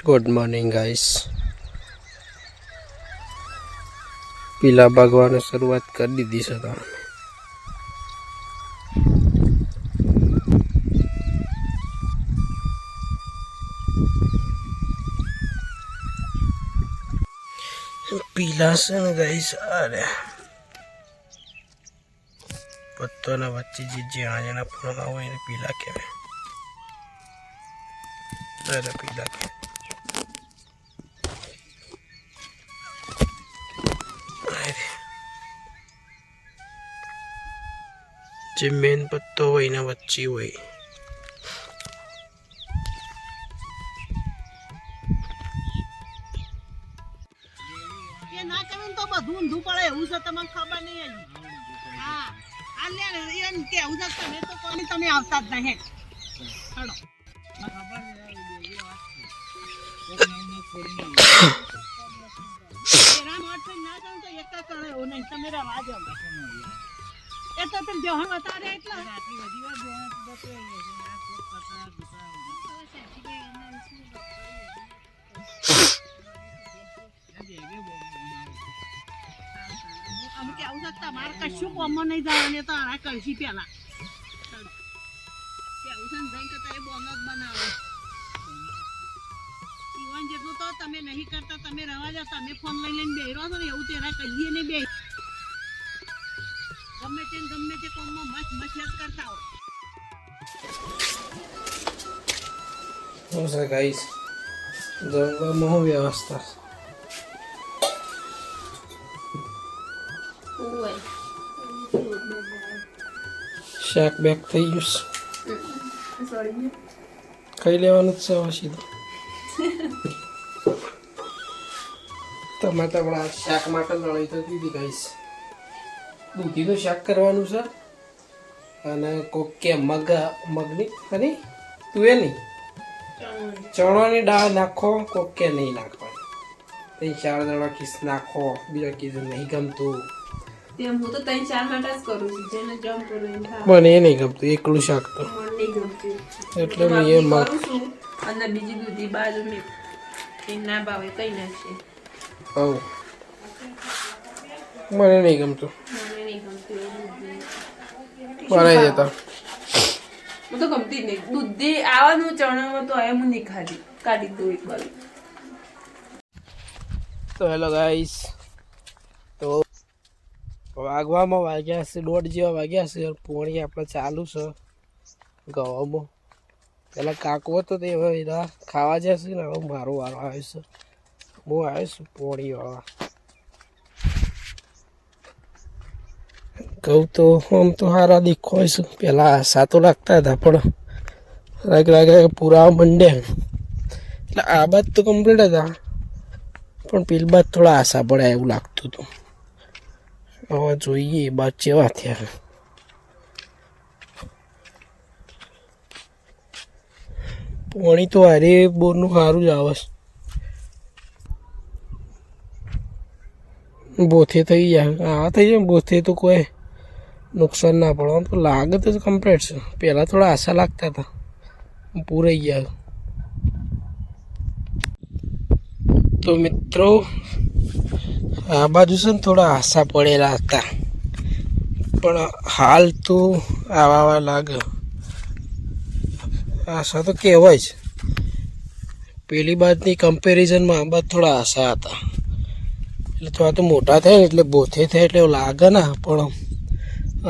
Good morning guys. પીલા ભાગવાની શરૂઆત કરી દીધી છે. પીલા છે ને ગાઈસ, અરે પત્તોના વચ્ચે જે ઝીણા ફૂલના હોય એને પીલા કહેવાય. અરે પીલા જે મેન પત્તો હોય એના વચ્ચે હોય. તમે આવતા જ નહીં. મારે કશું કોમમાં નહીં જવાની તો આ કરશી પેલા જેટલું તો તમે નહીં કરતા. તમે રવા જાવ, તમે ફોન લઈ લઈને બેહરો છો ને એવું તેરા કહીએ ને બે ગમે તે કોમમાં મસ્ત મસ્ત કરતા હો. શું ગાઈસ, જમવામાં શું વ્યવસ્થા? શાક બેક થઈ ગયું ખાઈ લેવાનું જ છે. સીધું તમારે તો શાક માટે લડાઈ તો દીધી ગાઈસ. દૂધીનું શાક કરવાનું છે અને કોક કે મગની ખરી તું એ નહીં ચણાની દાળ નાખો, કોક કે નહીં નાખવાની. 3-4 દડા કિસ નાખો, બીજા કીધું નહીં ગમતું. હું તો 3-4 માટે જ કરું છું, જેને જમ કરું મને એ નહીં ગમતું એકલું શાક તો નહીં ગમતું એટલે મેં એ કરું છું. અને બીજી દૂધી બાજુ મેં ના ભાવે કઈ નાખશે. હવ મને નહીં ગમતું. મને નહીં ગમતું બનાવી દેતા. હું તો ગમતી જ નહીં. દૂધી આવવાનું ચણામાં તો હવે હું નહીં ખાધી, કાઢી દઉં એક બાજુ. તો હેલો ગાઈસ, તો વાગવામાં વાગ્યા છે 1:30 જેવા વાગ્યા છે. પોણી આપણે ચાલુ છે ગવામાં. પેલા કાકો હતો તે હવે ખાવા જશે ને હવે મારો વારો આવ્યો છે. હું આવ્યો છું પોણી વાળવા. ઘઉં તો આમ તો સારા દેખાય છે. પેલા આશા તો લાગતા હતા પણ લાગે પૂરા મંડ્યા. એટલે આ બાદ તો કમ્પ્લીટ હતા પણ પેલી બાદ થોડા આશા પડ્યા એવું લાગતું હતું. હવે જોઈએ બાદ કેવા થયા. પાણી તો હારે બોરનું સારું જ આવે છે. બોથે થઈ જાય આ થઈ જાય બોથે તો કોઈ નુકસાન ના પડે. આમ તો લાગે તો કમ્પ્લીટ છે. પહેલાં થોડા આશા લાગતા હતા, પૂરાઈ ગયા. તો મિત્રો આ બાજુ છે ને થોડા આશા પડેલા હતા પણ હાલ તો આવા લાગે. આશા તો કહેવાય જ. પેલી બાજુની કમ્પેરિઝનમાં આ બાજુ થોડા આશા હતા. એટલે થોડા તો મોટા થાય ને એટલે બોથે થાય એટલે લાગે ના, પણ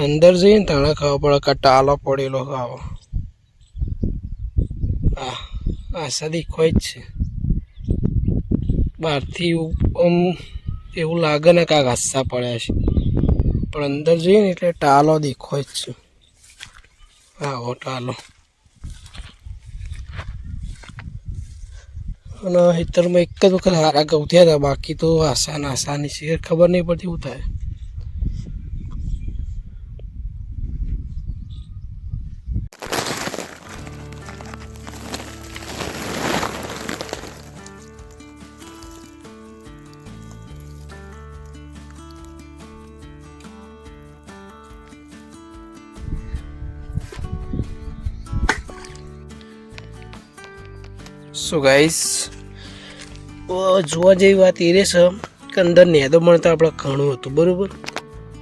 અંદર જઈએ ને તાણે ખબર પડે કે ટાલો પડેલો આવો. હા આશા દેખાય જ છે. બહારથી આમ એવું લાગે ને કાંક આશા પડ્યા છે પણ અંદર જોઈએ ને એટલે ટાલો દેખાય જ છે. આવો ટાલો. અને ખેતરમાં એક જ વખત હારા ઘઉં થયા હતા, બાકી તો આસાની છે. ખબર નહીં પડતી શું થાય. સો ગાઈસ જોવા જેવી વાત એ રહેશે કે અંદર નેદો મળતા આપણે ઘણું હતું બરાબર,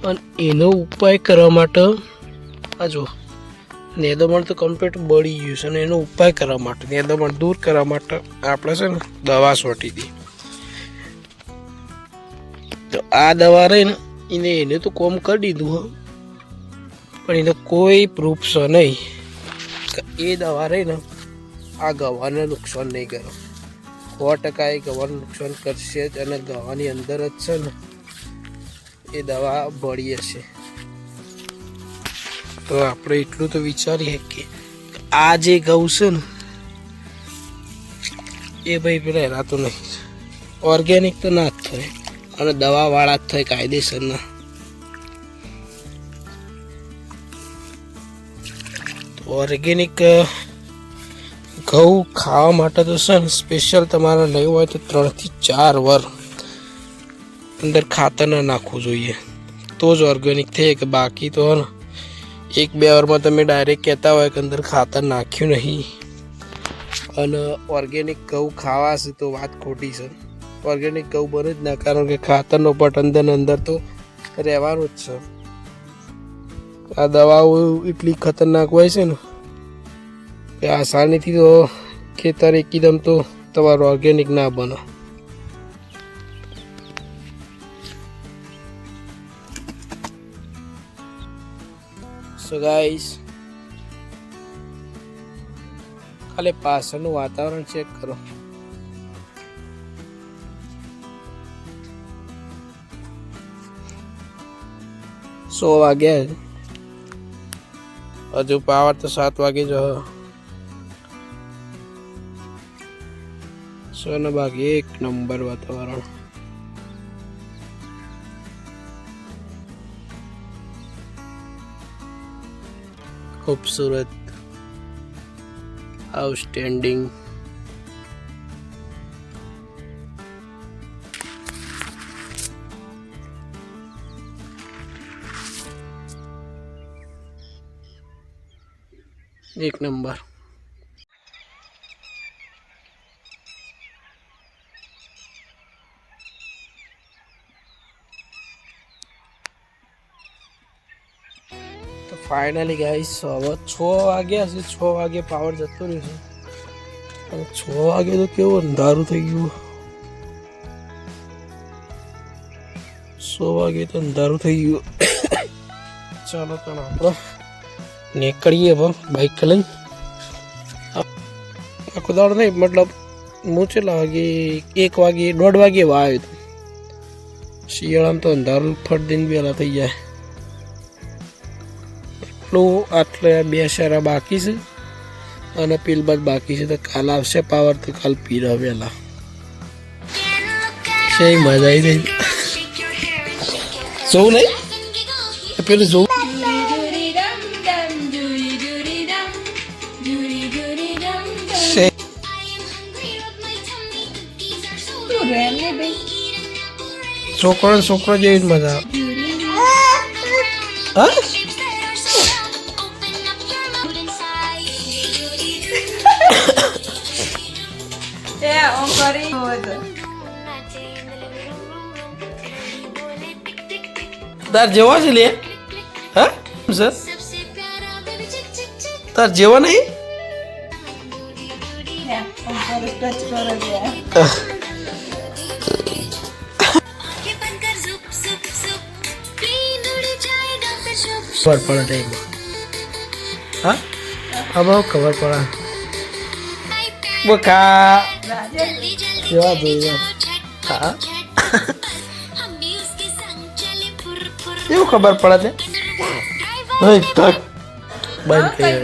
અને એનો ઉપાય કરવા માટે આ જો નેદોમણ તો કમ્પ્લીટ બળી ગયું છે, અને એનો ઉપાય કરવા માટે નેદોમણ દૂર કરવા માટે આપણે છે ને દવા છોટી હતી. તો આ દવા રહી ને એને તો કોમ કરી દીધું હ, પણ એને કોઈ પ્રૂફ છે નહીં કે એ દવા રહી ને આ ગવાને નુકસાન નહીં કરે. 100% એ ગવાનું નુકસાન કરશે જ, અને ગવાની અંદર જ છે ને એ દવા ભળી હશે. તો આપણે એટલું તો વિચારીએ કે આ જે ઘઉં છે ને એ ભાઈ પેલા હેરાતું નહીં, ઓર્ગેનિક તો ના જ થાય, અને દવાવાળા જ થાય કાયદેસરના. ઓર્ગેનિક ઘઉં ખાવા માટે તો છે ને સ્પેશિયલ તમારે નહીં હોય તો 3 થી 4 વાર અંદર ખાતર ના નાખવું જોઈએ, તો જ ઓર્ગેનિક થાય. કે બાકી તો ને 1-2 વારમાં તમે ડાયરેક્ટ કહેતા હોય કે અંદર ખાતર નાખ્યું નહીં અને ઓર્ગેનિક ઘઉં ખાવાશે તો વાત ખોટી છે. ઓર્ગેનિક ઘઉં બને જ ના, કારણ કે ખાતરનો પટ અંદર તો રહેવાનું જ છે. આ દવાઓ એટલી ખતરનાક હોય છે ને કે આસાનીથી તો ખેતર એકદમ તો તમારું ઓર્ગેનિક ના બને. સો ગાઈસ, ખાલી પાછળનું વાતાવરણ ચેક કરો. સો વાગ્યા, હજુ પાવર તો 7 વાગે જ. 100 ભાગે 1 નંબર વાતાવરણ. खूबसूरत, आउटस्टैंडिंग. एक नंबर. તો ફાઇનલી ગાઈસ હવે 6 વાગ્યા છે. 6 વાગે પાવર જતો રહ્યો છે, અને 6 વાગે તો કેવું અંધારું થઈ ગયું. 6 વાગે તો અંધારું થઈ ગયું. ચાલો તો આપણે નીકળીએ હવે બાઇક લઈને. આખો દાડો નહીં, મતલબ હું કેટલા વાગે 1 વાગે 1:30 વાગે આવ્યો હતો. શિયાળામાં તો અંધારું ફટ દિન વહેલા થઈ જાય. આટલે 2 શેરા બાકી છે અને પીલબાદ બાકી છે. તો કાલ આવશે પાવર, તો કાલ પીર વહેલા. છે મજા આવી ગઈ. જોવું નહીં પેલું જોવું. છોકરો જેવી જ મજા આવે. તાર જેવા છે લે? હા સર, તાર જેવા નહીં? ખબર પડે ટાઈમમાં. હા હા બહુ ખબર પડે. બકા કેવા જોઈએ. હા એવું ખબર પડે છે. બંધ કરી